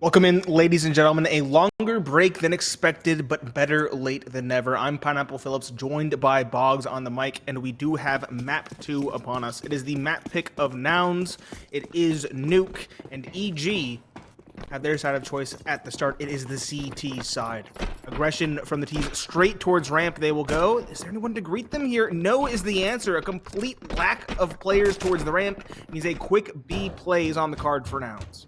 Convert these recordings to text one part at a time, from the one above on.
Welcome in, ladies and gentlemen. A longer break than expected, but better late than never. I'm Pineapple Phillips, joined by Boggs on the mic, and we do have Map 2 upon us. It is the map pick of Nouns. It is Nuke, and EG have their side of choice at the start. It is the CT side. Aggression from the T's straight towards ramp they will go. Is there anyone to greet them here? No is the answer. A complete lack of players towards the ramp means a quick B plays on the card for Nouns.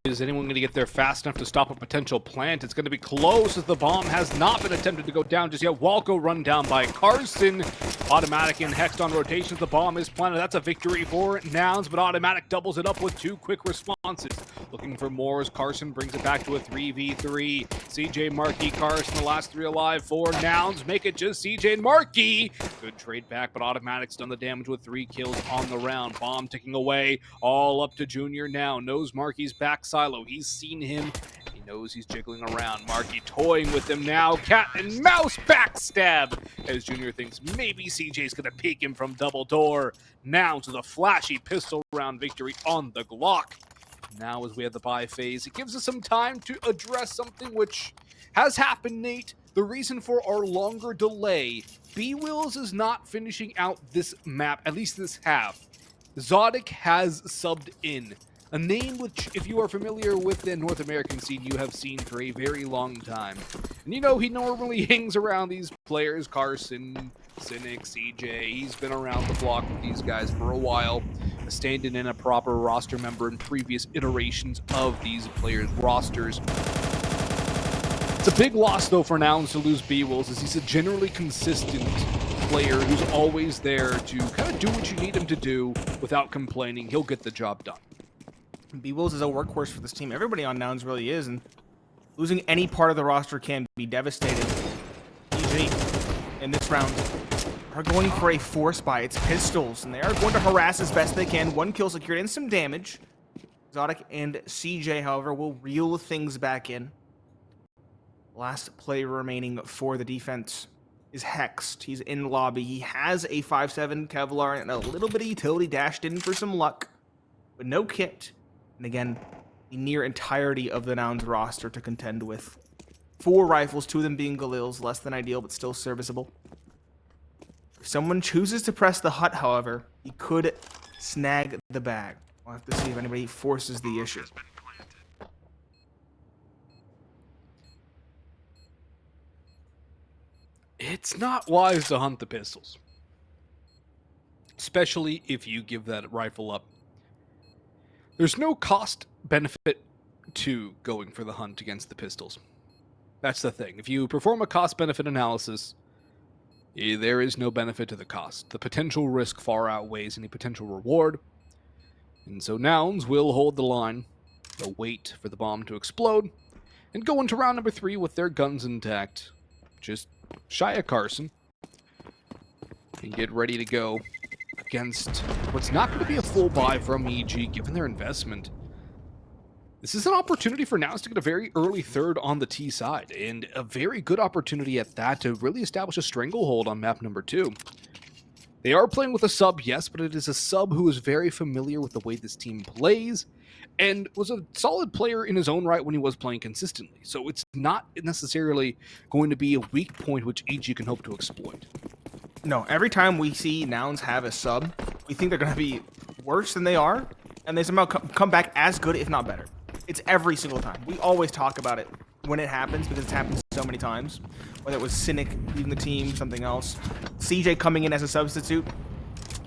Is anyone going to get there fast enough to stop a potential plant? It's going to be close as the bomb has not been attempted to go down just yet. Walco run down by Carson. Autimatic and HexT on rotation. The bomb is planted. That's a victory for Nouns, but autimatic doubles it up with two quick responses. Looking for more as Carson brings it back to a 3v3. CJ, Markey, Carson, the last three alive for Nouns. Make it just CJ and Markey. Good trade back, but autimatic's done the damage with 3 kills on the round. Bomb ticking away, all up to Junior now. Knows Markey's back silo. He's seen him. He knows he's jiggling around. Markey toying with him now. Cat and mouse backstab as Junior thinks maybe CJ's going to peek him from double door. Now to the flashy pistol round victory on the Glock. Now as we have the buy phase, it gives us some time to address something which has happened, Nate. The reason for our longer delay, B-Wills is not finishing out this map, at least this half. Zodic has subbed in. A name which, if you are familiar with the North American scene, you have seen for a very long time. And you know, he normally hangs around these players, Carson, Cynic, CJ. He's been around the block with these guys for a while, standing in a proper roster member in previous iterations of these players' rosters. It's a big loss, though, for Nouns to lose B-Wills, as he's a generally consistent player who's always there to kind of do what you need him to do without complaining. He'll get the job done. B-Wills is a workhorse for this team. Everybody on Nouns really is, and losing any part of the roster can be devastating. EG, in this round, are going for a force buy. It's pistols, and they are going to harass as best they can. 1 kill secured and some damage. Zodic and CJ, however, will reel things back in. Last player remaining for the defense is HexT. He's in lobby. He has a 5.7 Kevlar and a little bit of utility dashed in for some luck, but no kit. And again, the near entirety of the Nouns roster to contend with. 4 rifles, 2 of them being Galils, less than ideal, but still serviceable. If someone chooses to press the hut, however, he could snag the bag. We'll have to see if anybody forces the issue. It's not wise to hunt the pistols, especially if you give that rifle up. There's no cost benefit to going for the hunt against the pistols. That's the thing. If you perform a cost benefit analysis, there is no benefit to the cost. The potential risk far outweighs any potential reward. And so Nouns will hold the line. They'll wait for the bomb to explode and go into round number 3 with their guns intact. Just shy of Carson. And get ready to go against what's not going to be a full buy from EG, given their investment. This is an opportunity for Nouns to get a very early third on the T side, and a very good opportunity at that to really establish a stranglehold on map number 2. They are playing with a sub, yes, but it is a sub who is very familiar with the way this team plays, and was a solid player in his own right when he was playing consistently. So it's not necessarily going to be a weak point which EG can hope to exploit. No, every time we see Nouns have a sub, we think they're going to be worse than they are, and they somehow come back as good, if not better. It's every single time. We always talk about it when it happens, because it's happened so many times. Whether it was Cynic leaving the team, something else, CJ coming in as a substitute.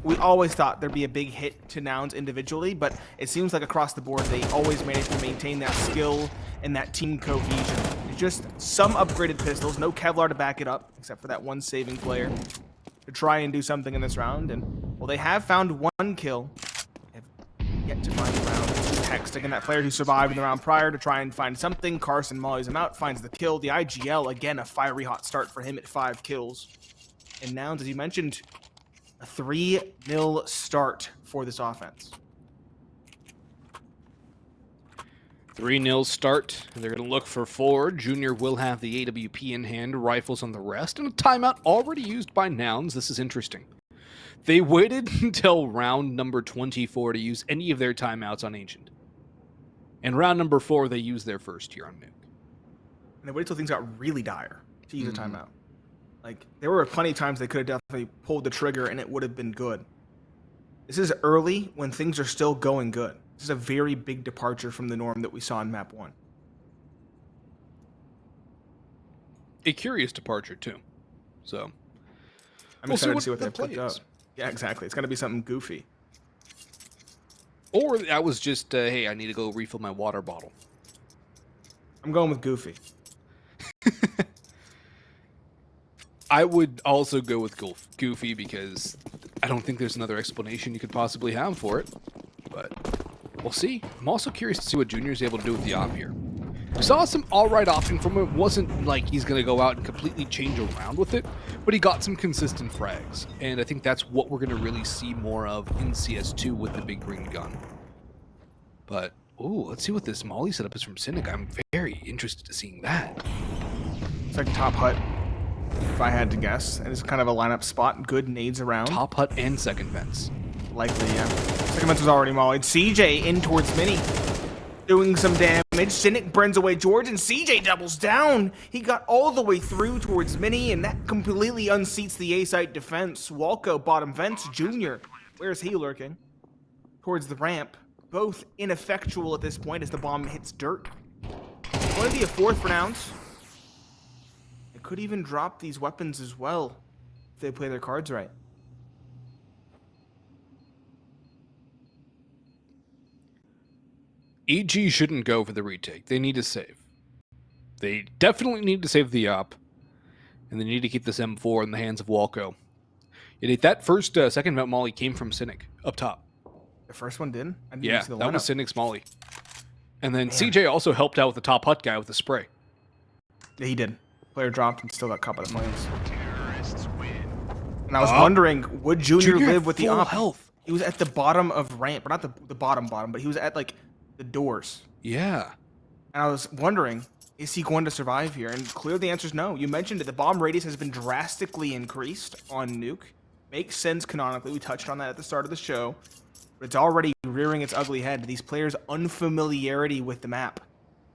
We always thought there'd be a big hit to Nouns individually, but it seems like across the board, they always manage to maintain that skill and that team cohesion. It's just some upgraded pistols, no Kevlar to back it up, except for that one saving player, to try and do something in this round. And, well, they have found 1 kill. They have yet to find the round. HexT, again, that player who survived in the round prior, to try and find something. Carson mollies him out, finds the kill. The IGL, again, a fiery hot start for him at 5 kills. And Nouns, as you mentioned, a 3-0 start for this offense. 3-0 start, and they're going to look for 4. Junior will have the AWP in hand, rifles on the rest, and a timeout already used by Nouns. This is interesting. They waited until round number 24 to use any of their timeouts on Ancient. And round number 4, they used their first here on Nuke. And they waited till things got really dire to use a timeout. Like, there were plenty of times they could have definitely pulled the trigger and it would have been good. This is early when things are still going good. This is a very big departure from the norm that we saw in map 1. A curious departure, too. So, I'm excited to see what they put up. Yeah, exactly. It's going to be something goofy. Or that was just, hey, I need to go refill my water bottle. I'm going with goofy. I would also go with goofy because I don't think there's another explanation you could possibly have for it. But we'll see. I'm also curious to see what Junior's able to do with the op here. We saw some alright option from him. It wasn't like he's going to go out and completely change around with it, but he got some consistent frags. And I think that's what we're going to really see more of in CS2 with the big green gun. But, ooh, let's see what this Molly setup is from Cynic. I'm very interested to seeing that. It's like top hut, if I had to guess. And it's kind of a lineup spot. Good nades around. Top hut and second fence. Likely, yeah. Second fence was already mollied. CJ in towards Mini. Doing some damage. Cynic burns away George, and CJ doubles down. He got all the way through towards Mini, and that completely unseats the A-site defense. Walco, bottom fence. Junior, where's he lurking? Towards the ramp. Both ineffectual at this point as the bomb hits dirt. Going to be a fourth for Nouns. They could even drop these weapons as well if they play their cards right. EG shouldn't go for the retake. They need to save. They definitely need to save the op. And they need to keep this M4 in the hands of Walco. Yet that first second vent molly came from Cynic up top. The first one did? I didn't Yeah, see the that was lineup. Cynic's molly. And then CJ also helped out with the top hut guy with the spray. Yeah, he did. Player dropped and still got caught by the flames. And I was wondering, would Junior live with the op? Health. He was at the bottom of ramp, or not the bottom, but he was at like the doors. Yeah. And I was wondering, is he going to survive here? And clearly the answer is no. You mentioned it. The bomb radius has been drastically increased on Nuke. Makes sense canonically. We touched on that at the start of the show. But it's already rearing its ugly head. These players' unfamiliarity with the map.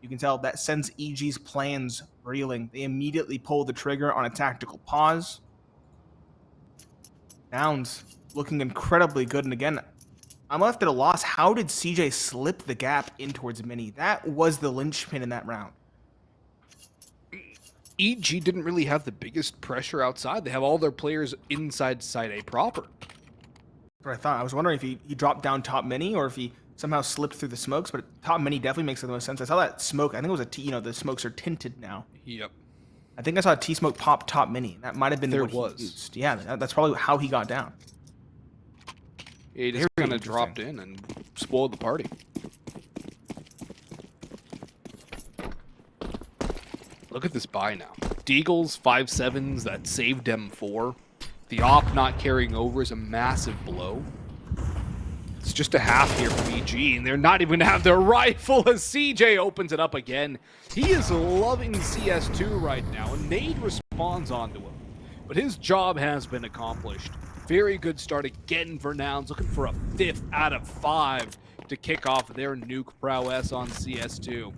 You can tell that sends EG's plans reeling. They immediately pull the trigger on a tactical pause. Nouns looking incredibly good. And again, I'm left at a loss. How did CJ slip the gap in towards Mini? That was the linchpin in that round. EG didn't really have the biggest pressure outside. They have all their players inside side A proper. What I thought. I was wondering if he dropped down top Mini or if he somehow slipped through the smokes, but top Mini definitely makes the most sense. I saw that smoke. I think it was a T, the smokes are tinted now. Yep. I think I saw a T-smoke pop top Mini. That might have been what he used. Yeah, that's probably how he got down. He just kind of dropped in and spoiled the party. Look at this buy now. Deagles, 5.7s that saved M4. The op not carrying over is a massive blow. It's just a half here from EG, and they're not even going to have their rifle as CJ opens it up again. He is loving CS2 right now, and Nade responds onto him. But his job has been accomplished. Very good start again for Nouns, looking for a 5th out of 5 to kick off their Nuke prowess on CS2.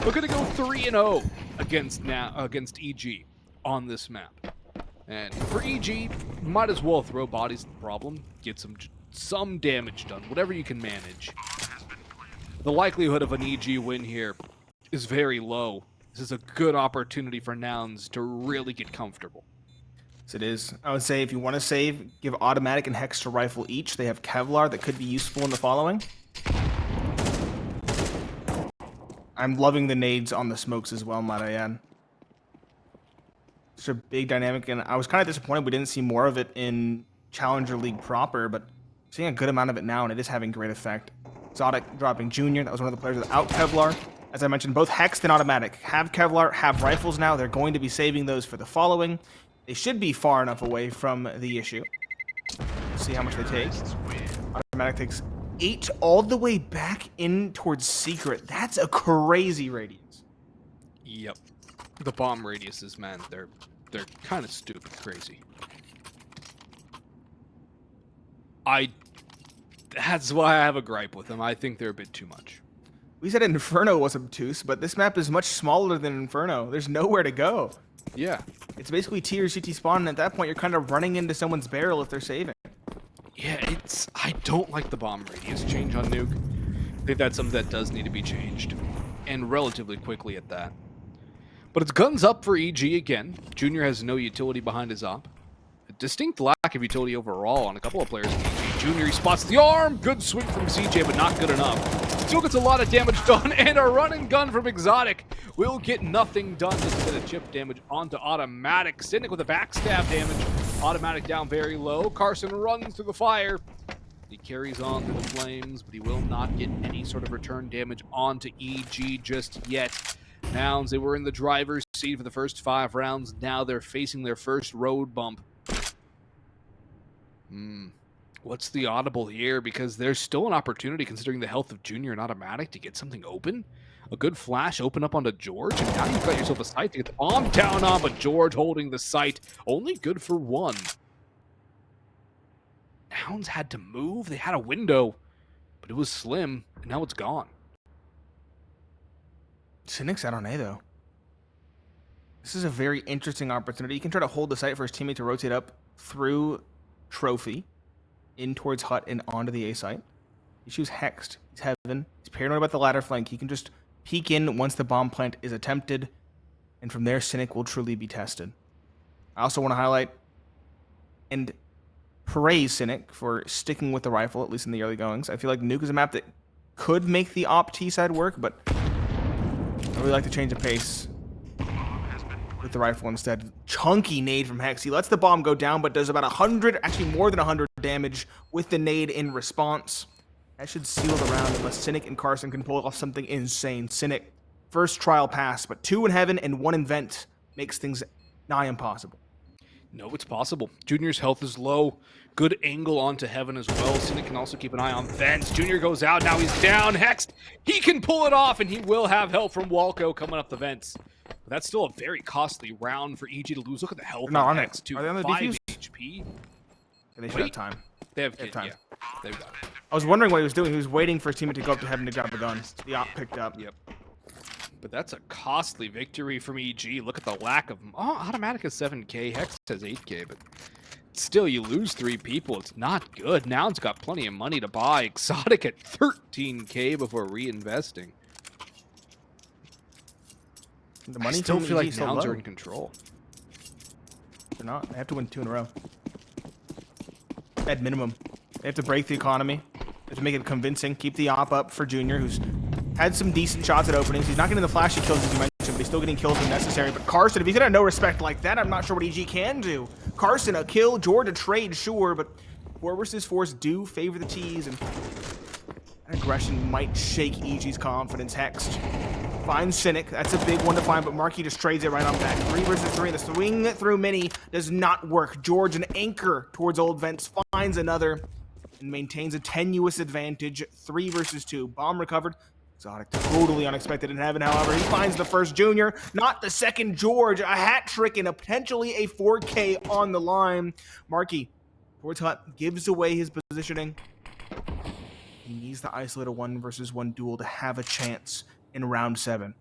Looking to go 3-0 against EG on this map. And for EG, might as well throw bodies at the problem, get some damage done, whatever you can manage. The likelihood of an EG win here is very low. This is a good opportunity for Nouns to really get comfortable. Yes, it is. I would say if you want to save, give Automatic and HexT a rifle each. They have Kevlar that could be useful in the following. I'm loving the nades on the smokes as well, might I add. It's a big dynamic, and I was kind of disappointed we didn't see more of it in Challenger League proper, but seeing a good amount of it now, and it is having great effect. Exotic dropping Junior. That was one of the players without Kevlar. As I mentioned, both HexT and Automatic have Kevlar, have rifles now. They're going to be saving those for the following. They should be far enough away from the issue. Let's see how much they take. Automatic takes 8 all the way back in towards Secret. That's a crazy radius. Yep. The bomb radiuses, man, they're kind of stupid crazy. That's why I have a gripe with them. I think they're a bit too much. We said Inferno was obtuse, but this map is much smaller than Inferno. There's nowhere to go. Yeah. It's basically T or CT spawn, and at that point, you're kind of running into someone's barrel if they're saving. Yeah, I don't like the bomb radius change on Nuke. I think that's something that does need to be changed, and relatively quickly at that. But it's guns up for EG again. Junior has no utility behind his op. A distinct lack of utility overall on a couple of players in EG. Junior, he spots the arm. Good swing from CJ, but not good enough. Still gets a lot of damage done, and a run and gun from Exotic will get nothing done. Just a bit of chip damage onto Autimatic. Cynic with a backstab damage. Autimatic down very low. Carson runs through the fire. He carries on through the flames, but he will not get any sort of return damage onto EG just yet. Nouns, they were in the driver's seat for the first 5 rounds. Now they're facing their first road bump. What's the audible here? Because there's still an opportunity, considering the health of Junior and Autimatic, to get something open. A good flash open up onto George, and now you've got yourself a site to get the bomb down on, but George holding the site. Only good for 1. Nouns had to move. They had a window, but it was slim, and now it's gone. Cynic's out on A, though. This is a very interesting opportunity. You can try to hold the site for his teammate to rotate up through Trophy, in towards Hut, and onto the A site. He chooses HexT. He's Heaven. He's paranoid about the ladder flank. He can just peek in once the bomb plant is attempted, and from there, Cynic will truly be tested. I also want to highlight and praise Cynic for sticking with the rifle, at least in the early goings. I feel like Nuke is a map that could make the op T side work, but I really like to change the pace with the rifle instead. Chunky nade from Hex. He lets the bomb go down, but does about 100, actually more than 100 damage with the nade in response. That should seal the round unless Cynic and Carson can pull off something insane. Cynic, first trial pass, but 2 in Heaven and 1 in Vent makes things nigh impossible. No, it's possible. Junior's health is low. Good angle onto Heaven as well. Cynic can also keep an eye on Vents. Junior goes out. Now he's down. Hext, he can pull it off, and he will have help from Walco coming up the Vents. But that's still a very costly round for EG to lose. Look at the health on Hext, too. 5 HP. They should have time. They have time. Yeah, they've got it. I was wondering what he was doing. He was waiting for his teammate to go up to Heaven to grab the gun. The op picked up. Yep. But that's a costly victory from EG. Look at the lack of... Oh, Autimatic has 7k. Hex has 8k, but still, you lose 3 people. It's not good. Nouns got plenty of money to buy. Exotic at 13k before reinvesting. The money I still feel like so Nouns low. are in control. They're not. They have to win 2 in a row. At minimum. They have to break the economy. They have to make it convincing. Keep the op up for Junior, who's had some decent shots at openings. He's not getting the flashy kills, as you mentioned, but he's still getting kills when necessary. But Carson, if he's going to have no respect like that, I'm not sure what EG can do. Carson, a kill. George, a trade, sure, but 4 versus 4s do favor the T's, and that aggression might shake EG's confidence. Hext finds Cynic. That's a big one to find, but Markey just trades it right on back. 3 versus 3, and the swing through mini does not work. George, an anchor towards Old Vents, finds another and maintains a tenuous advantage. 3 versus 2. Bomb recovered. Exotic, totally unexpected in Heaven, however. He finds the first Junior, not the second George. A hat trick and potentially a 4K on the line. Markey, towards Hut, gives away his positioning. He needs the isolated 1 versus 1 duel to have a chance in round 7.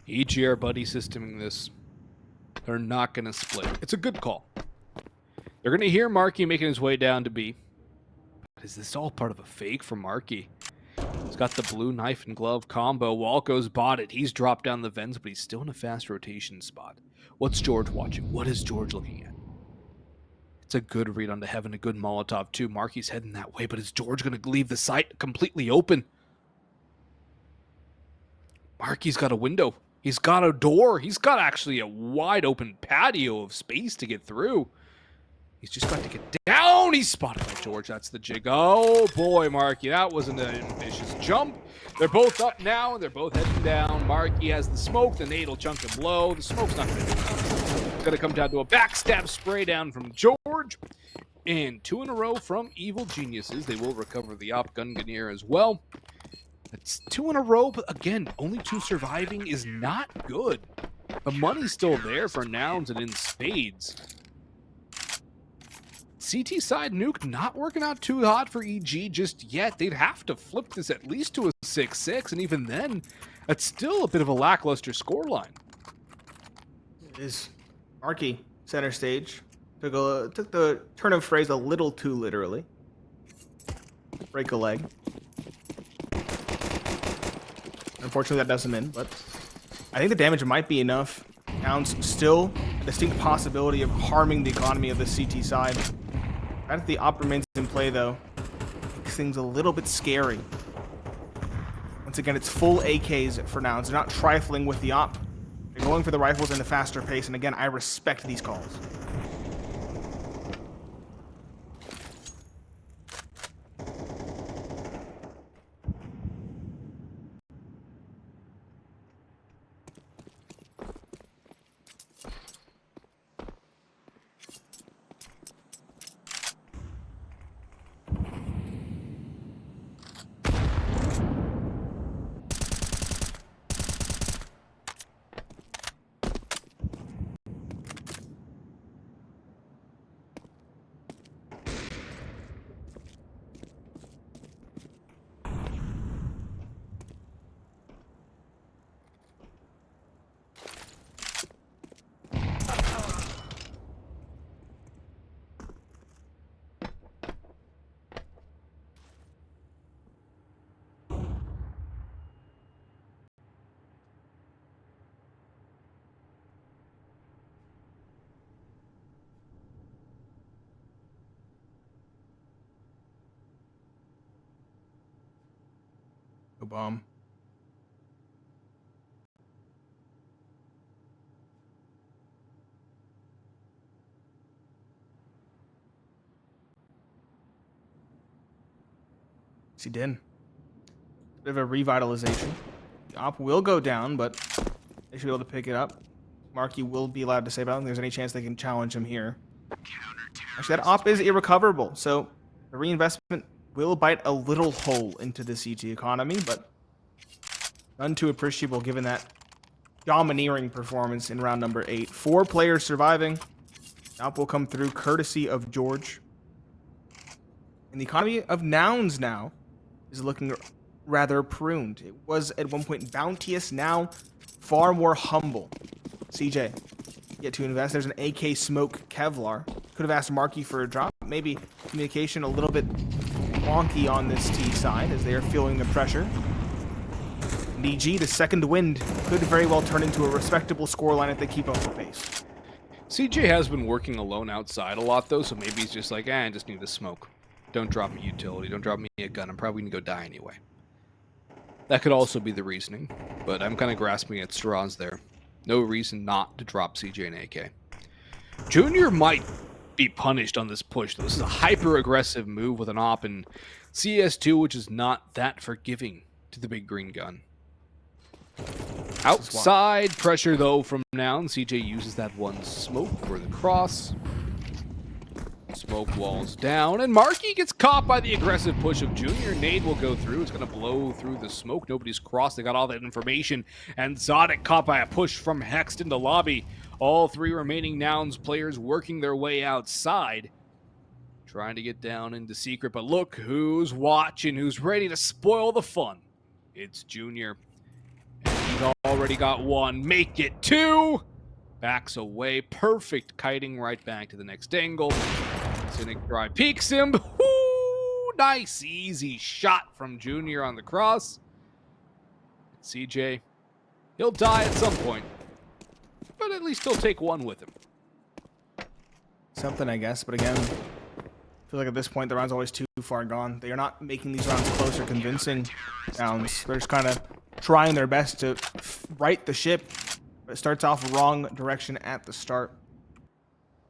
EG are buddy systeming this. They're not going to split. It's a good call. They're going to hear Markey making his way down to B. But is this all part of a fake from Markey? He's got the blue knife and glove combo. Walco's bought it. He's dropped down the vents, but he's still in a fast rotation spot. What's George watching? What is George looking at? It's a good read onto Heaven, a good Molotov too. Markey's heading that way, but is George going to leave the site completely open? Markey's got a window. He's got a door. He's got actually a wide open patio of space to get through. He's just got to get down. He's spotted by George. That's the jig. Oh boy, Markey. That wasn't an ambitious jump. They're both up now, and they're both heading down. Markey has the smoke. The nade will chunk him low. The smoke's not going to do enough. It's going to come down to a backstab spray down from George. And 2 in a row from Evil Geniuses. They will recover the op Gunganier as well. It's 2 in a row, but again, only 2 surviving is not good. The money's still there for Nouns and in spades. CT side, Nuke not working out too hot for EG just yet. They'd have to flip this at least to a 6-6, and even then, that's still a bit of a lackluster scoreline. It is Marky center stage. Took the turn of phrase a little too literally. Break a leg. Unfortunately, that does him in, but I think the damage might be enough. Nouns still a distinct possibility of harming the economy of the CT side. Right at the op remains in play, though, makes things a little bit scary. Once again, it's full AKs for Nouns. They're not trifling with the op. They're going for the rifles in a faster pace, and again, I respect these calls. Bomb. He did. Bit of a revitalization. The op will go down, but they should be able to pick it up. Marky will be allowed to save out. I don't think there's any chance they can challenge him here. Actually, that op is irrecoverable, so the reinvestment will bite a little hole into the CT economy, but none too appreciable given that domineering performance in round number 8. 4 players surviving. Op will come through courtesy of jeorge. And the economy of Nouns now is looking rather pruned. It was at one point bounteous, now far more humble. CJ, get to invest. There's an AK smoke Kevlar. Could have asked Marky for a drop. Maybe communication a little bit wonky on this T side as they are feeling the pressure. And EG, the second wind, could very well turn into a respectable scoreline if they keep up the pace. CJ has been working alone outside a lot, though, so maybe he's just like, I just need to smoke. Don't drop me utility. Don't drop me a gun. I'm probably going to go die anyway. That could also be the reasoning, but I'm kind of grasping at straws there. No reason not to drop CJ and AK. Junior might be punished on this push, though. This is a hyper-aggressive move with an op in CS2, which is not that forgiving to the big green gun. Outside pressure, though, from Nouns. CJ uses that one smoke for the cross. Smoke walls down, and Marky gets caught by the aggressive push of Junior. Nade will go through. It's going to blow through the smoke. Nobody's crossed. They got all that information. And Zodic caught by a push from HexT into lobby. All 3 remaining Nouns players working their way outside, trying to get down into secret. But look who's watching, who's ready to spoil the fun. It's Junior. And he's already got 1. Make it 2. Backs away. Perfect kiting right back to the next angle. Cynic drive peeks him. Woo! Nice, easy shot from Junior on the cross. CJ, he'll die at some point, but at least he'll take 1 with him. Something, I guess, but again, I feel like at this point the round's always too far gone. They are not making these rounds close or convincing rounds. They're just kind of trying their best to right the ship, but it starts off wrong direction at the start.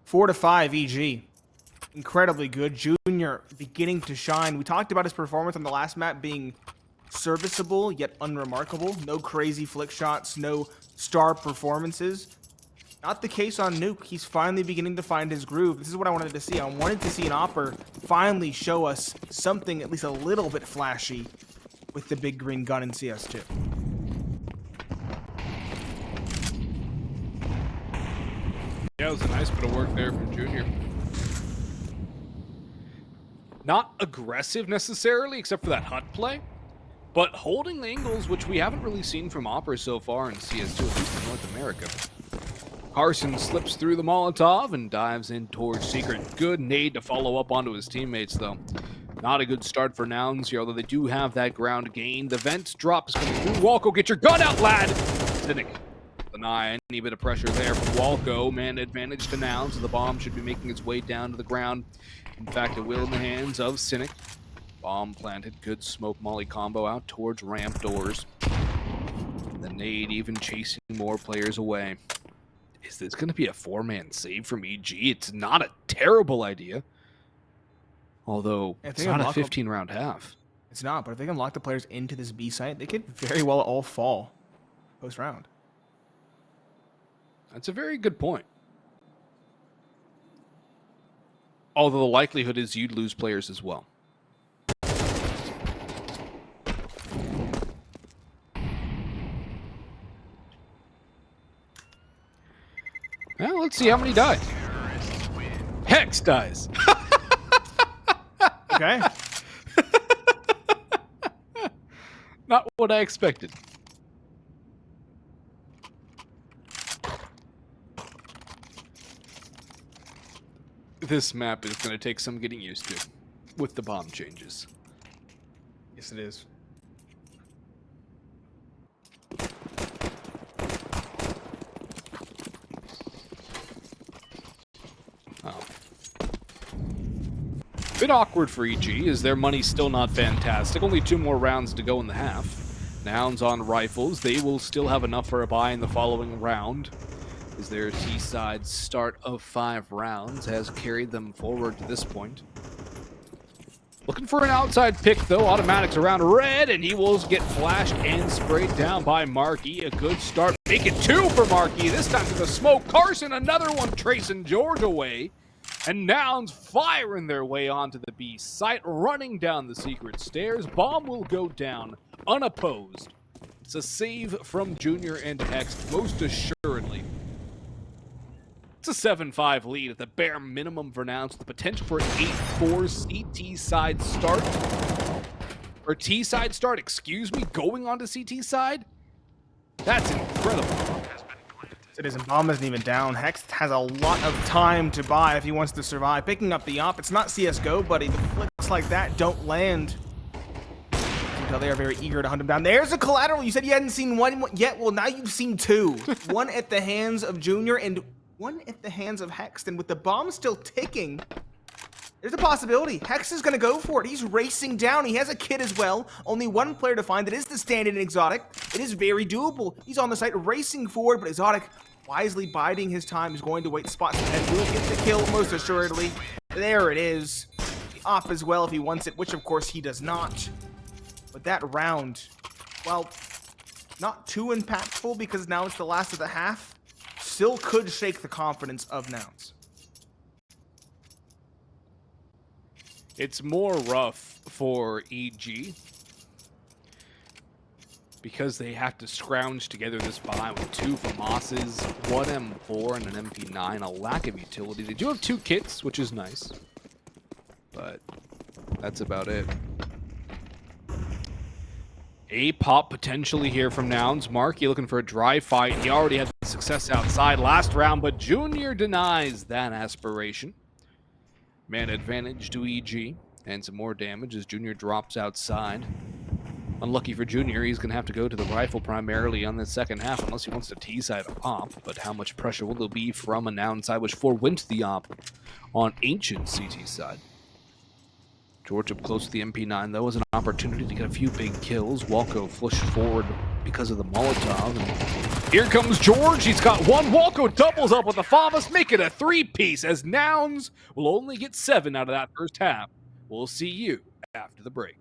4-5 EG. Incredibly good. Junior beginning to shine. We talked about his performance on the last map being serviceable yet unremarkable. No crazy flick shots, no star performances. Not the case on Nuke. He's finally beginning to find his groove. This is what I wanted to see. I wanted to see an Opper finally show us something at least a little bit flashy with the big green gun in CS2. Yeah, it was a nice bit of work there from Junior. Not aggressive necessarily, except for that hut play, but holding the angles, which we haven't really seen from Opera so far in CS2, at least in North America. Carson slips through the Molotov and dives in towards Secret. Good nade to follow up onto his teammates, though. Not a good start for Nouns here, although they do have that ground gain. The vent drop is coming through. Walco, get your gun out, lad! Cynic. Deny any bit of pressure there from Walco. Man advantage to Nouns. The bomb should be making its way down to the ground. In fact, it will in the hands of Cynic. Bomb planted. Good smoke molly combo out towards ramp doors. The nade even chasing more players away. Is this going to be a 4-man save from EG? It's not a terrible idea. Although, it's not a 15-round half. It's not, but if they can lock the players into this B site, they could very well all fall post-round. That's a very good point. Although the likelihood is you'd lose players as well. Well, let's see how many die. Hex dies. Okay. Not what I expected. This map is going to take some getting used to with the bomb changes. Yes, it is. Oh. Bit awkward for EG, as their money's still not fantastic. Only 2 more rounds to go in the half. Nouns on rifles. They will still have enough for a buy in the following round, as their T-side start of 5 rounds has carried them forward to this point. Looking for an outside pick, though. Automatics around red, and he will get flashed and sprayed down by Marky. A good start. Make it 2 for Marky. This time to the smoke. Carson, another one tracing George away. And Nouns firing their way onto the B site, running down the secret stairs. Bomb will go down unopposed. It's a save from Junior and Hex, most assuredly. It's a 7-5 lead at the bare minimum for Nouns, with the potential for an 8-4 CT side start. Or T side start, excuse me, going on to CT side? That's incredible. It is, and bomb isn't even down. Hex has a lot of time to buy if he wants to survive. Picking up the op, it's not CSGO, buddy. The flicks like that don't land. Until they are very eager to hunt him down. There's a collateral. You said you hadn't seen one yet. Well, now you've seen 2. One at the hands of Junior and one at the hands of Hex. And with the bomb still ticking, there's a possibility. Hex is going to go for it. He's racing down. He has a kid as well. Only 1 player to find. That is the stand-in Exotic. It is very doable. He's on the site racing forward, but Exotic, wisely biding his time, is going to wait spots and will get the kill most assuredly. There it is. The op as well if he wants it, which of course he does not. But that round, well, not too impactful because now it's the last of the half. Still could shake the confidence of Nouns. It's more rough for EG because they have to scrounge together this buy with 2 FAMASes, 1 M4, and an MP9. A lack of utility. They do have 2 kits, which is nice, but that's about it. A pop potentially here from Nouns. Marky looking for a dry fight. He already had success outside last round, but Junior denies that aspiration. Man advantage to EG, and some more damage as Junior drops outside. Unlucky for Junior, he's going to have to go to the rifle primarily on the second half, unless he wants to T-side a pop. But how much pressure will there be from a Nouns side, which forewent the op on Ancient CT side? George up close to the MP9, though, was an opportunity to get a few big kills. Walco flushed forward because of the Molotov. And here comes George. He's got 1. Walco doubles up with the FAMAS, make it a 3-piece, as Nouns will only get 7 out of that first half. We'll see you after the break.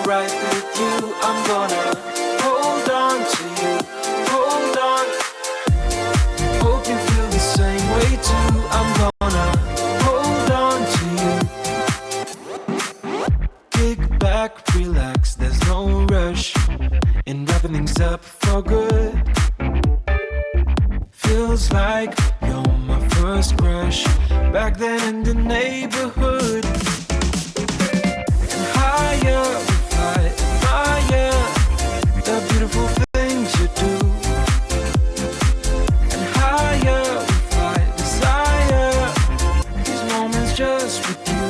alright with you, I'm gonna hold on to you, hold on. Hope you feel the same way too, I'm gonna hold on to you. Kick back, relax, there's no rush in wrapping things up for good. Feels like you're my first crush back then in the neighborhood. And higher we fly, admire the beautiful things you do. And higher we fly, desire these moments just with you.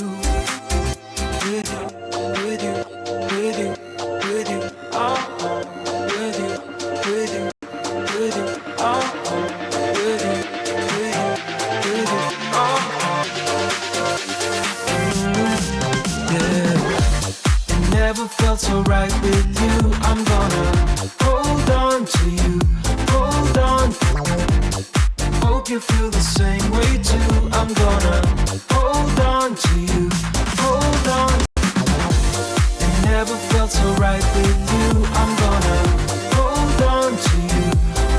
With you, with you, with you, with you, with you, with you, with you, with you, with you, yeah. It never felt so right with you. I'm gonna hold on to you, hold on. Hope you feel the same way too. I'm gonna hold on to you, hold on. It never felt so right with you. I'm gonna hold on to you,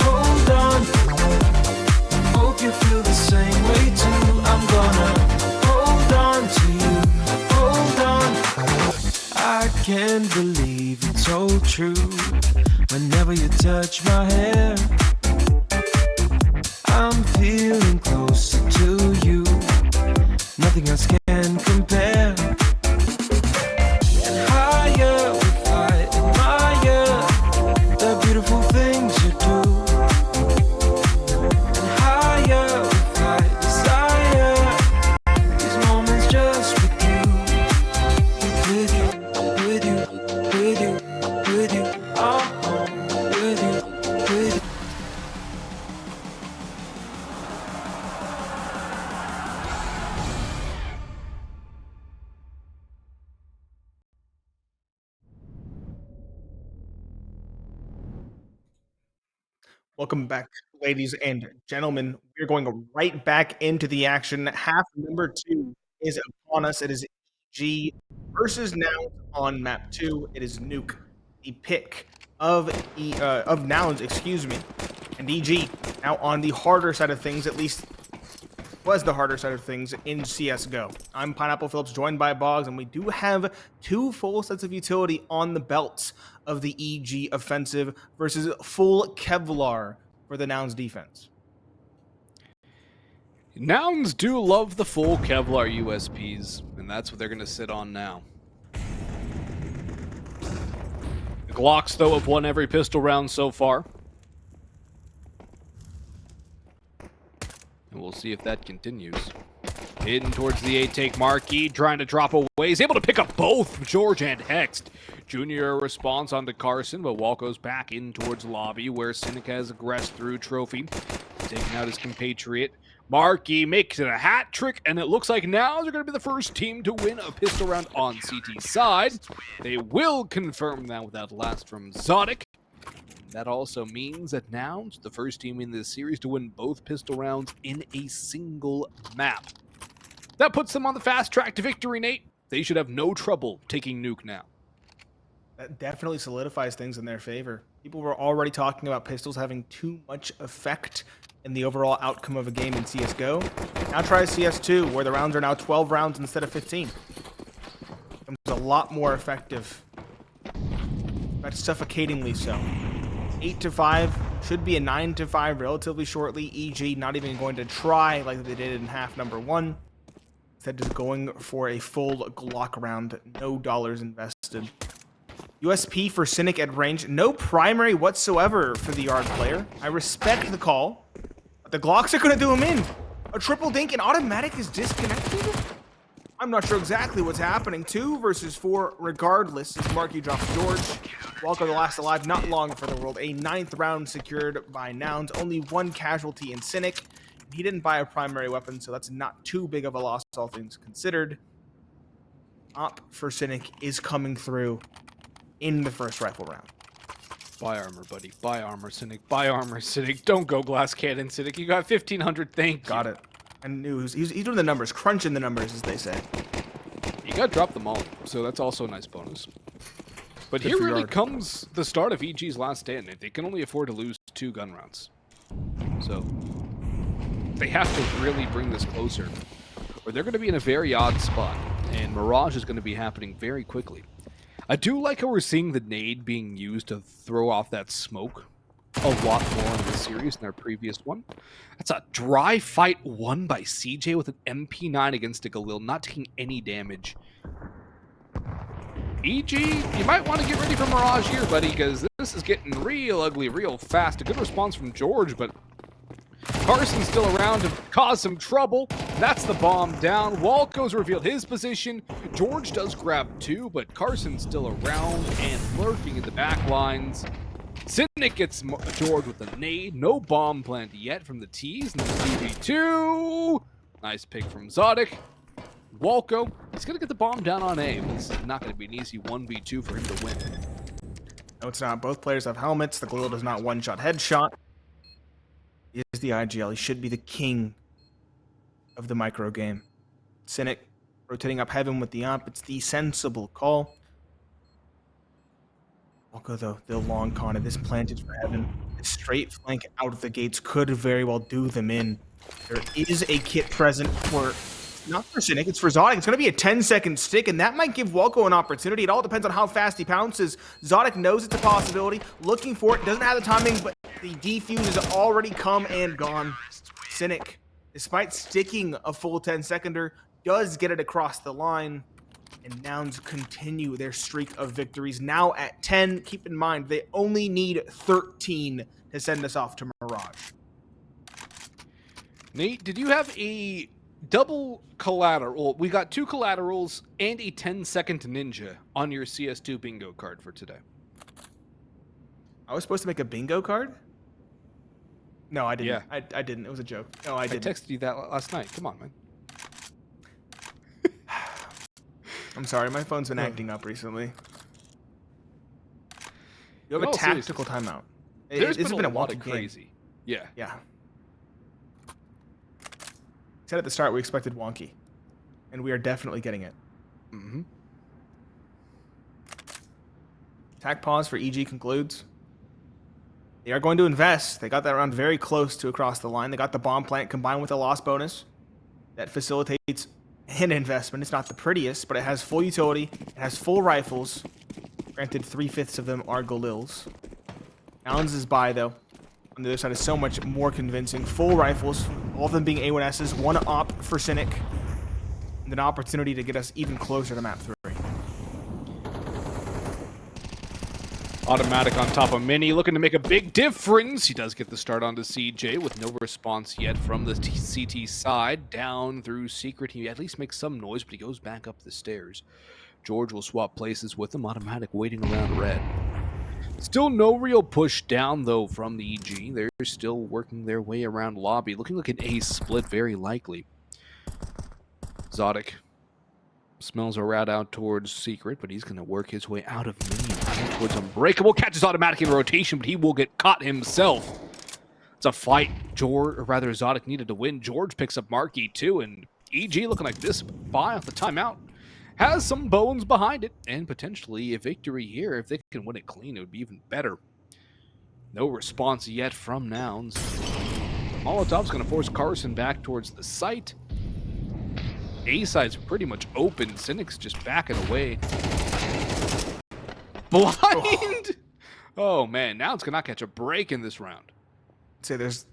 hold on. Hope you feel the same way too. I'm gonna hold on to you, hold on. I can't believe it's so true. Whenever you touch my hair, I'm feeling closer to you. Nothing else can compare. And higher we fly, admire the beautiful things you do. And higher we fly, desire these moments just with you. With you, with you, with you, with you, with you, with you. Welcome back, ladies and gentlemen. We're going right back into the action. Half number 2 is upon us. It is G versus Nouns on map 2. It is Nuke, the pick of Nouns, excuse me, and EG now on the harder side of things, at least was the harder side of things in CSGO. I'm Pineapple Phillips, joined by Boggs, and we do have 2 full sets of utility on the belts of the EG offensive versus full Kevlar for the Nouns defense. Nouns do love the full Kevlar USPs, and that's what they're going to sit on now. The Glocks, though, have won every pistol round so far. And we'll see if that continues. Hidden towards the A-take, Marquis trying to drop away. He's able to pick up both George and HexT. Junior response onto Carson, but Walco's back in towards lobby where Cynic has aggressed through trophy. Taking out his compatriot. Marquis makes it a hat trick, and it looks like now they're going to be the first team to win a pistol round on CT's side. They will confirm that with that last from Zodic. That also means that Nouns, the first team in this series to win both pistol rounds in a single map. That puts them on the fast track to victory, Nate. They should have no trouble taking Nuke now. That definitely solidifies things in their favor. People were already talking about pistols having too much effect in the overall outcome of a game in CSGO. Now try CS2, where the rounds are now 12 rounds instead of 15. It's a lot more effective. But suffocatingly so. 8-5 should be a 9-5 relatively shortly. EG not even going to try like they did in half number 1. Instead just going for a full Glock round. No dollars invested. USP for Cynic at range. No primary whatsoever for the Yard player. I respect the call. But the Glocks are going to do him in. A triple dink and autimatic is disconnected? I'm not sure exactly what's happening. 2 versus 4 regardless as Marquis drops George. Walco the last alive, not long for the world. A 9th round secured by Nouns. Only 1 casualty in Cynic. He didn't buy a primary weapon, so that's not too big of a loss, all things considered. Op for Cynic is coming through in the first rifle round. Buy armor, buddy. Buy armor, Cynic. Buy armor, Cynic. Don't go glass cannon, Cynic. You got 1,500. Thank you. Got it. I knew he's doing the numbers, crunching the numbers, as they say. You got to drop them all, so that's also a nice bonus. But Good here for really Yard. comes the start of EG's last stand. They can only afford to lose 2 gun rounds. So they have to really bring this closer, or they're going to be in a very odd spot, and Mirage is going to be happening very quickly. I do like how we're seeing the nade being used to throw off that smoke a lot more in this series than our previous one. That's a dry fight won by CJ with an MP9 against a Galil, not taking any damage. EG, you might want to get ready for Mirage here, buddy, because this is getting real ugly real fast. A good response from George, but Carson's still around to cause some trouble. That's the bomb down. Walco's revealed his position. George does grab 2, but Carson's still around and lurking in the back lines. Cynic gets George with a nade. No bomb plant yet from the T's. And then CB2. Nice pick from Zodic. Walco, he's going to get the bomb down on A. This is not going to be an easy 1v2 for him to win. No, it's not. Both players have helmets. The Galil does not one-shot headshot. He is the IGL. He should be the king of the micro game. Cynic rotating up heaven with the op. It's the sensible call. Walco, though, the long con of this planted for heaven. The straight flank out of the gates could very well do them in. There is a kit present for... Not for Cynic, it's for Zodic. It's going to be a 10-second stick, and that might give Walco an opportunity. It all depends on how fast he pounces. Zodic knows it's a possibility, looking for it, doesn't have the timing, but the defuse has already come and gone. Cynic, despite sticking a full 10-seconder, does get it across the line, and Nouns continue their streak of victories. Now at 10, keep in mind, they only need 13 to send us off to Mirage. Nate, did you have a double collateral? We got 2 collaterals and a 10-second ninja on your CS2 bingo card for today. I was supposed to make a bingo card? No, I didn't. Yeah. I didn't. It was a joke. No, I didn't. I texted you that last night. Come on, man. I'm sorry. My phone's been acting up recently. You have In a all tactical timeout. There's This has been a wonky lot of game. crazy. Yeah. Yeah. Said at the start we expected wonky, and we are definitely getting it. Mm-hmm. Attack pause for EG concludes. They are going to invest. They got that round very close to across the line. They got the bomb plant combined with a loss bonus that facilitates an investment. It's not the prettiest, but it has full utility. It has full rifles. Granted, 3/5 of them are Galils. Nouns is by, though. On the other side is so much more convincing. Full rifles, all of them being A1Ss, 1 op for Cynic, and an opportunity to get us even closer to map 3. Automatic on top of Mini, looking to make a big difference. He does get the start onto CJ with no response yet from the CT side. Down through Secret, he at least makes some noise, but he goes back up the stairs. George will swap places with him. Automatic waiting around red. Still no real push down, though, from the EG. They're still working their way around lobby. Looking like an A split, very likely. Zodic smells a rat out towards Secret, but he's going to work his way out of Mini towards Unbreakable. Catches Automatic in rotation, but he will get caught himself. It's a fight George, or rather Zodic needed to win. George picks up Marky, too, and EG looking like this buy off the timeout. Has some bones behind it, and potentially a victory here. If they can win it clean, it would be even better. No response yet from Nouns. Molotov's going to force Carson back towards the site. A-side's pretty much open. Cynic's just backing away. Blind! Oh, man. Nouns cannot catch a break in this round. I'd say there's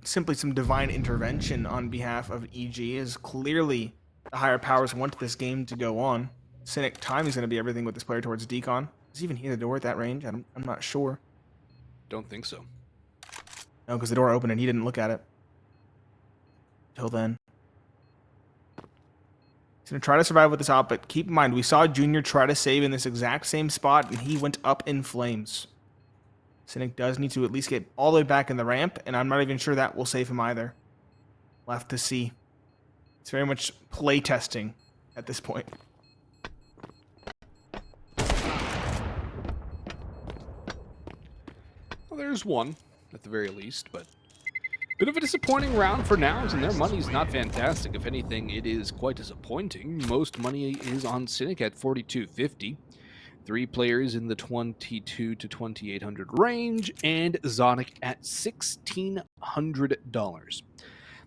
simply some divine intervention on behalf of EG, as clearly the higher powers want this game to go on. Cynic timing is going to be everything with this player towards Decon. Does he even hear the door at that range? I'm not sure. Don't think so. No, because the door opened and he didn't look at it. Till then. He's going to try to survive with this op, but keep in mind, we saw Junior try to save in this exact same spot, and he went up in flames. Cynic does need to at least get all the way back in the ramp, and I'm not even sure that will save him either. We'll have to see. It's very much play testing at this point. Well, there's one, at the very least, but bit of a disappointing round for Nouns, and their money's not fantastic. If anything, it is quite disappointing. Most money is on Cynic at 42.50. 3 players in the 22 to 2,800 range, and Zonic at $1,600.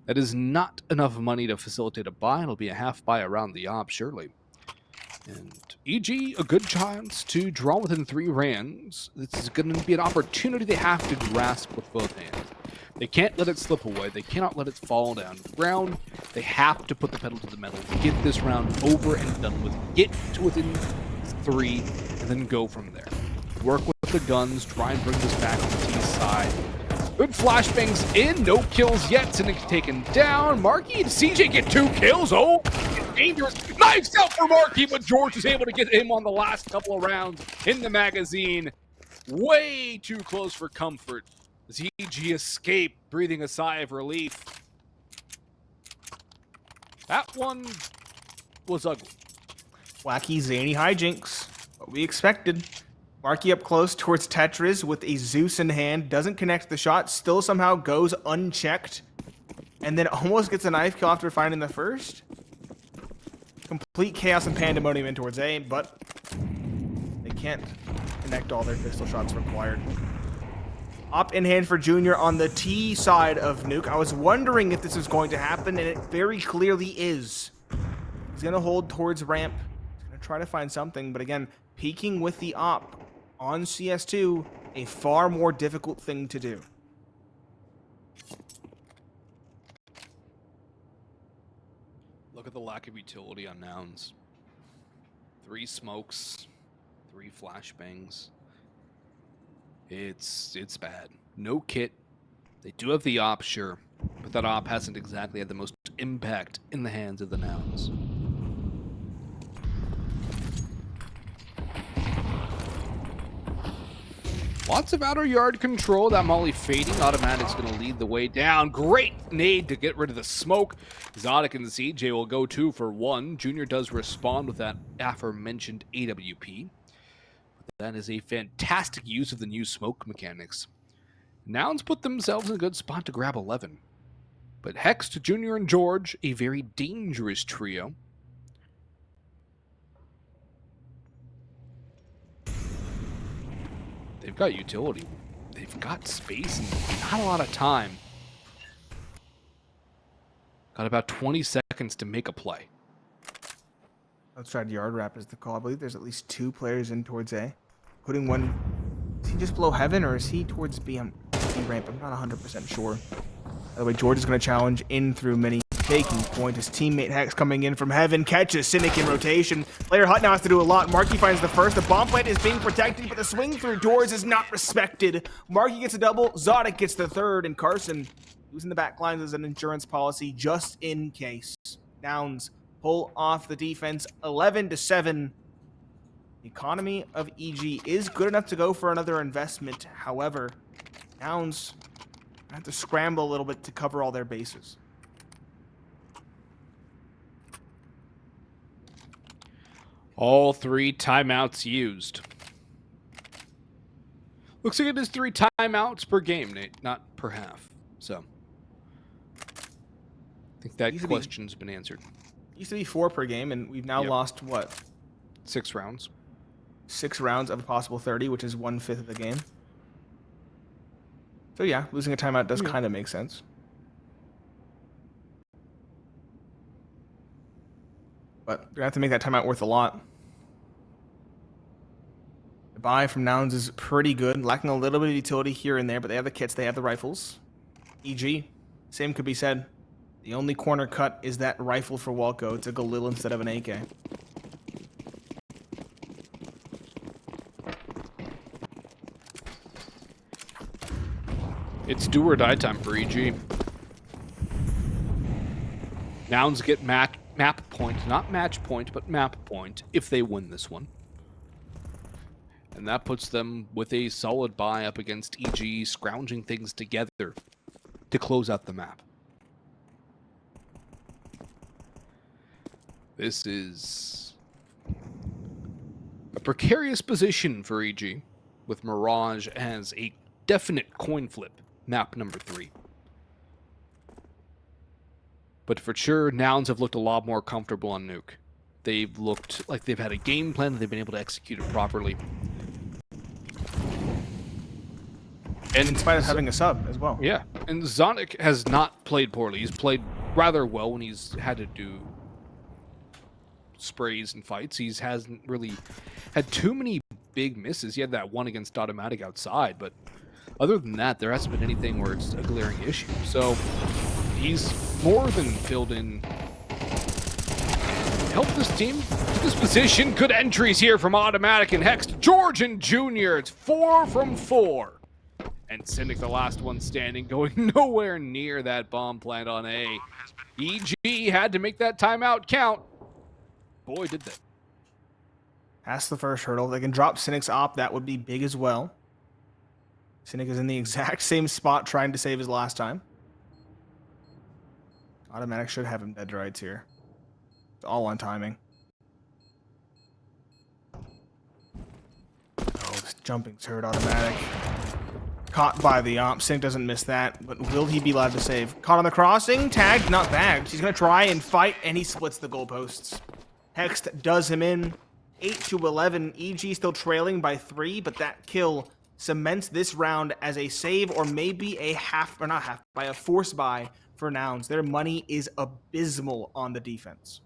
That is not enough money to facilitate a buy. It'll be a half buy around the op, surely. And EG, a good chance to draw within 3 rounds. This is going to be an opportunity they have to grasp with both hands. They can't let it slip away. They cannot let it fall down to the ground. They have to put the pedal to the metal. Get this round over and done with. Get to within 3 and then go from there. Work with the guns. Try and bring this back on the T side. Good flashbangs in. No kills yet. Cynic taken down. Marky and CJ get 2 kills. Oh, it's dangerous. Knives out for Marky, but jeorge is able to get him on the last couple of rounds in the magazine. Way too close for comfort. ZG escape, breathing a sigh of relief. That one was ugly. Wacky, zany hijinks. What we expected. Marky up close towards Tetris with a Zeus in hand. Doesn't connect the shot. Still somehow goes unchecked. And then almost gets a knife kill after finding the first. Complete chaos and pandemonium in towards A, but they can't connect all their pistol shots required. Op in hand for Junior on the T side of Nuke. I was wondering if this was going to happen, and it very clearly is. He's going to hold towards ramp. He's going to try to find something, but again, peeking with the op on CS2, a far more difficult thing to do. Look at the lack of utility on Nouns. 3 smokes, 3 flashbangs. It's bad. No kit. They do have the op, sure, but that op hasn't exactly had the most impact in the hands of the Nouns. Lots of outer yard control. That molly fading. Automatic's going to lead the way down. Great nade to get rid of the smoke. Zonic and CJ will go 2 for 1. Junior does respond with that aforementioned AWP. That is a fantastic use of the new smoke mechanics. Nouns put themselves in a good spot to grab 11. But HexT, Junior, and jeorge, a very dangerous trio. They've got utility. They've got space and not a lot of time. Got about 20 seconds to make a play. Outside yard wrap is the call. I believe there's at least 2 players in towards A. Putting one... Is he just below heaven, or is he towards B ramp? I'm not 100% sure. By the way, jeorge is going to challenge in through mini. Taking point. His teammate HexT coming in from heaven. Catches Cynic in rotation. Player Hut now has to do a lot. Marky finds the first. The bomb plant is being protected, but the swing through doors is not respected. Marky gets a double. Zonic gets the third. And Carson, using the back lines as an insurance policy just in case. Nouns pull off the defense 11-7. The economy of EG is good enough to go for another investment. However, Nouns have to scramble a little bit to cover all their bases. All 3 timeouts used. Looks like it is 3 timeouts per game, Nate, not per half. So, I think that question's been answered. Used to be 4 per game, and we've now lost, what? 6 rounds. 6 rounds of a possible 30, which is 1/5 of the game. So yeah, losing a timeout does kind of make sense. But they're gonna have to make that timeout worth a lot. The buy from Nouns is pretty good, lacking a little bit of utility here and there, but they have the kits, they have the rifles. EG, same could be said. The only corner cut is that rifle for Walco. It's a Galil instead of an AK. It's do or die time for EG. Nouns get map point, not match point, but map point if they win this one. And that puts them with a solid buy up against EG, scrounging things together to close out the map. This is a precarious position for EG, with Mirage as a definite coin flip, map number 3. But for sure, Nouns have looked a lot more comfortable on Nuke. they've looked like they've had a game plan, they've been able to execute it properly. And in spite of having a sub as well. Yeah, and Zonic has not played poorly. He's played rather well when he's had to do sprays and fights. He hasn't really had too many big misses. He had that one against Automatic outside, but other than that, there hasn't been anything where it's a glaring issue. So he's more than filled in. Help this team to this position. Good entries here from Automatic and HexT. jeorge and Junior. It's 4 from 4. And Cynic, the last one standing, going nowhere near that bomb plant on A. EG had to make that timeout count. Boy, did they. Past the first hurdle. They can drop Cynic's op. That would be big as well. Cynic is in the exact same spot trying to save his last time. Automatic should have him dead to rights here. It's all on timing. Oh, this jumping's hurt Automatic. Caught by the op. Cynic doesn't miss that, but will he be allowed to save? Caught on the crossing. Tagged, not bagged. He's going to try and fight, and he splits the goalposts. HexT does him in. 8-11. EG still trailing by 3, but that kill cements this round as a save or maybe a by a force buy for Nouns. Their money is abysmal on the defense.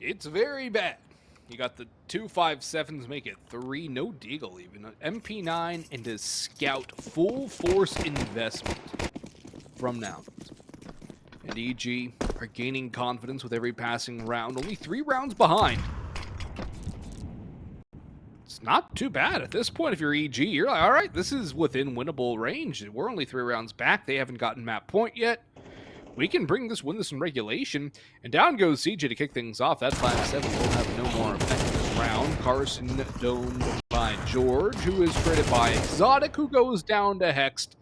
It's very bad. You got the 257s make it 3, no deagle even. An MP9 and a scout, full force investment from Nouns. And EG are gaining confidence with every passing round, only 3 rounds behind. It's not too bad at this point if you're EG. You're like, all right, this is within winnable range. We're only 3 rounds back. They haven't gotten map point yet. We can win this in regulation. And down goes CJ to kick things off. That 5-7 will have no more effect this round. Carson domed by jeorge, who is traded by Exotic, who goes down to HexT.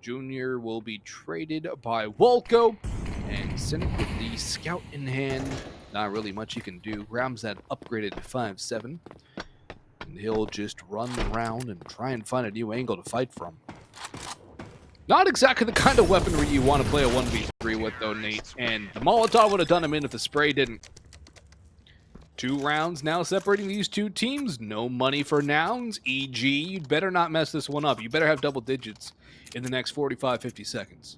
Junior will be traded by Walco. And Cynic with the scout in hand. Not really much he can do. Grabs that upgraded 5-7. And he'll just run around and try and find a new angle to fight from. Not exactly the kind of weaponry you want to play a 1v3 with, though, Nate. And the Molotov would have done him in if the spray didn't. 2 rounds now separating these 2 teams. No money for Nouns. EG, you'd better not mess this one up. You better have double digits in the next 45, 50 seconds.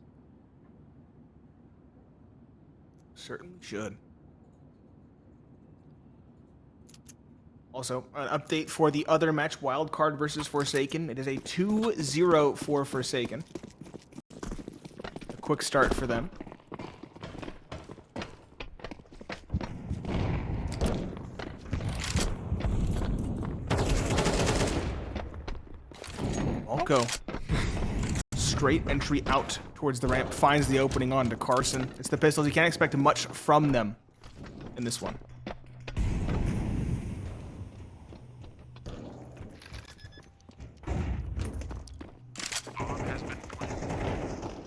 Certainly should. Also, an update for the other match, Wildcard versus Forsaken. It is a 2-0 for Forsaken. A quick start for them. Walco. Straight entry out towards the ramp. Finds the opening on to Carson. It's the pistols. You can't expect much from them in this one.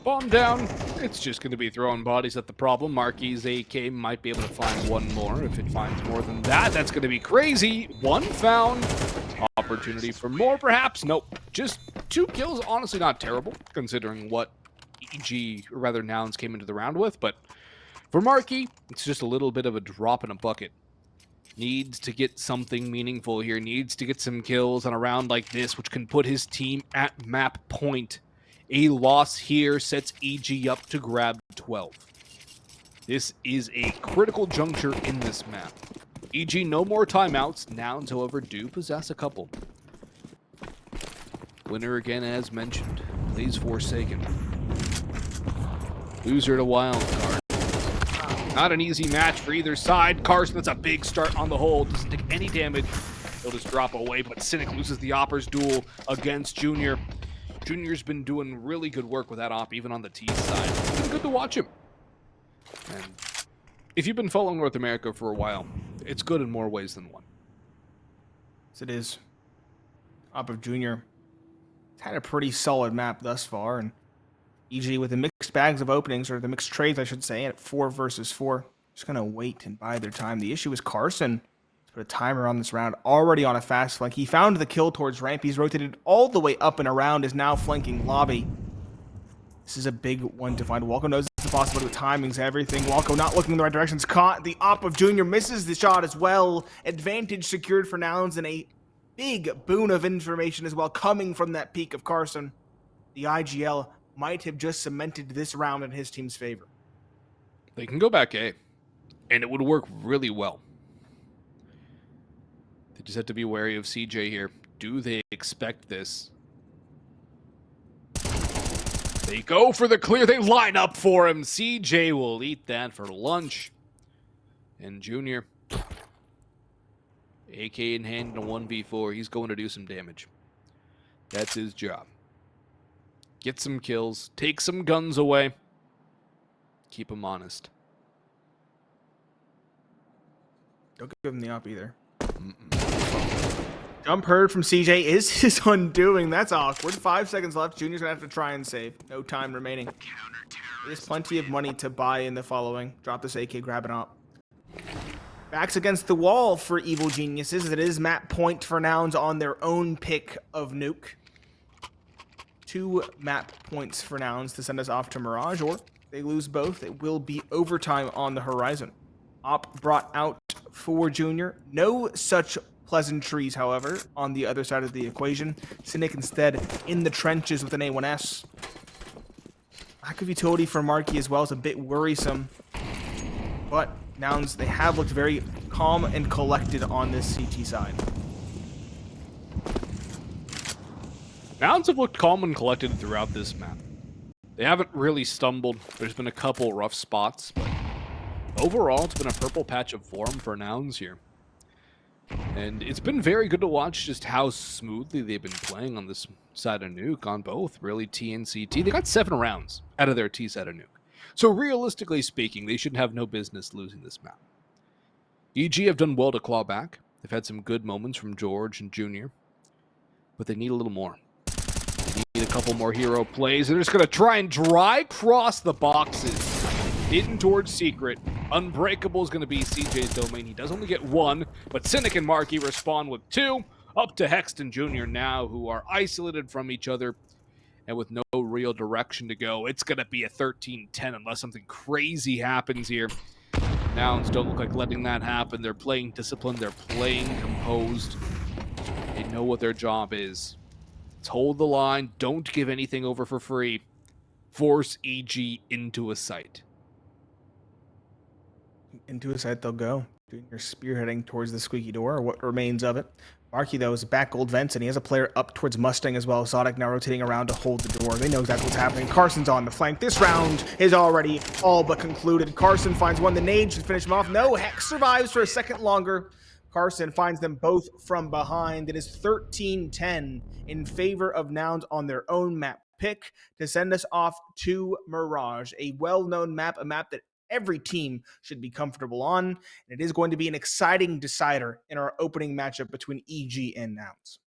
Bomb down. It's just going to be throwing bodies at the problem. Marquis AK might be able to find one more. If it finds more than that, that's going to be crazy. 1 found. Opportunity for more, perhaps. Nope. Just 2 kills. Honestly, not terrible, considering what EG, or rather Nouns, came into the round with. But for Marquis, it's just a little bit of a drop in a bucket. Needs to get something meaningful here. Needs to get some kills on a round like this, which can put his team at map point. A loss here sets EG up to grab 12. This is a critical juncture in this map. EG, no more timeouts. Nouns, however, do possess a couple. Winner again, as mentioned, plays Forsaken. Loser to Wildcard. Not an easy match for either side. Carson, that's a big start on the hole. Doesn't take any damage. He'll just drop away, but Cynic loses the Oppers duel against Junior. Junior's been doing really good work with that op, even on the T side. It's been good to watch him. And if you've been following North America for a while, it's good in more ways than one. Yes, it is. Op of Junior. It's had a pretty solid map thus far, and EG with the mixed bags of openings, or the mixed trades, I should say, at 4 versus 4. Just going to wait and bide their time. The issue is Carson. Put a timer on this round, already on a fast flank. He found the kill towards ramp. He's rotated all the way up and around, is now flanking lobby. This is a big one to find. Walco knows the possibility with timings, everything. Walco not looking in the right direction. It's caught. The op of Junior misses the shot as well. Advantage secured for Nouns, and a big boon of information as well coming from that peak of Carson. The IGL might have just cemented this round in his team's favor. They can go back A, and it would work really well. They just have to be wary of CJ here. Do they expect this? They go for the clear. They line up for him. CJ will eat that for lunch. And Junior, AK in hand in a 1v4. He's going to do some damage. That's his job. Get some kills. Take some guns away. Keep him honest. Don't give him the op either. Jump heard from CJ is his undoing. That's awkward. 5 seconds left. Junior's going to have to try and save. No time remaining. There's plenty of money to buy in the following. Drop this AK, grab it up. Backs against the wall for Evil Geniuses. It is map point for Nouns on their own pick of Nuke. 2 map points for Nouns to send us off to Mirage, or they lose both. It will be overtime on the horizon. Op brought out for Junior. No such pleasantries, however, on the other side of the equation. Cynic instead in the trenches with an A1S. Lack of utility for Marky as well is a bit worrisome. But Nouns, they have looked very calm and collected on this CT side. Nouns have looked calm and collected throughout this map. They haven't really stumbled. There's been a couple rough spots, but overall, it's been a purple patch of form for Nouns here. And it's been very good to watch just how smoothly they've been playing on this side of Nuke, on both, really, T and CT. They got 7 rounds out of their T side of Nuke. So realistically speaking, they should have no business losing this map. EG have done well to claw back. They've had some good moments from Jeorge and Junior, but they need a little more. They need a couple more hero plays. They're just going to try and dry cross the boxes in towards Secret. Unbreakable is going to be CJ's domain. He does only get 1, but Cynic and Marky respond with 2. Up to HexT and Junior now, who are isolated from each other and with no real direction to go. It's going to be a 13-10 unless something crazy happens here. Nouns don't look like letting that happen. They're playing disciplined. They're playing composed. They know what their job is. Let's hold the line. Don't give anything over for free. Force EG into a site. Into a site they'll go. Junior spearheading towards the squeaky door, or what remains of it. Marky, though, is back gold vents, and he has a player up towards Mustang as well. Exotic now rotating around to hold the door. They know exactly what's happening. Carson's on the flank. This round is already all but concluded. Carson finds one. The nade should finish him off. No, Hex survives for a second longer. Carson finds them both from behind. It is 13-10 in favor of Nouns on their own map pick to send us off to Mirage, a well-known map, a map that every team should be comfortable on. And it is going to be an exciting decider in our opening matchup between EG and Nouns.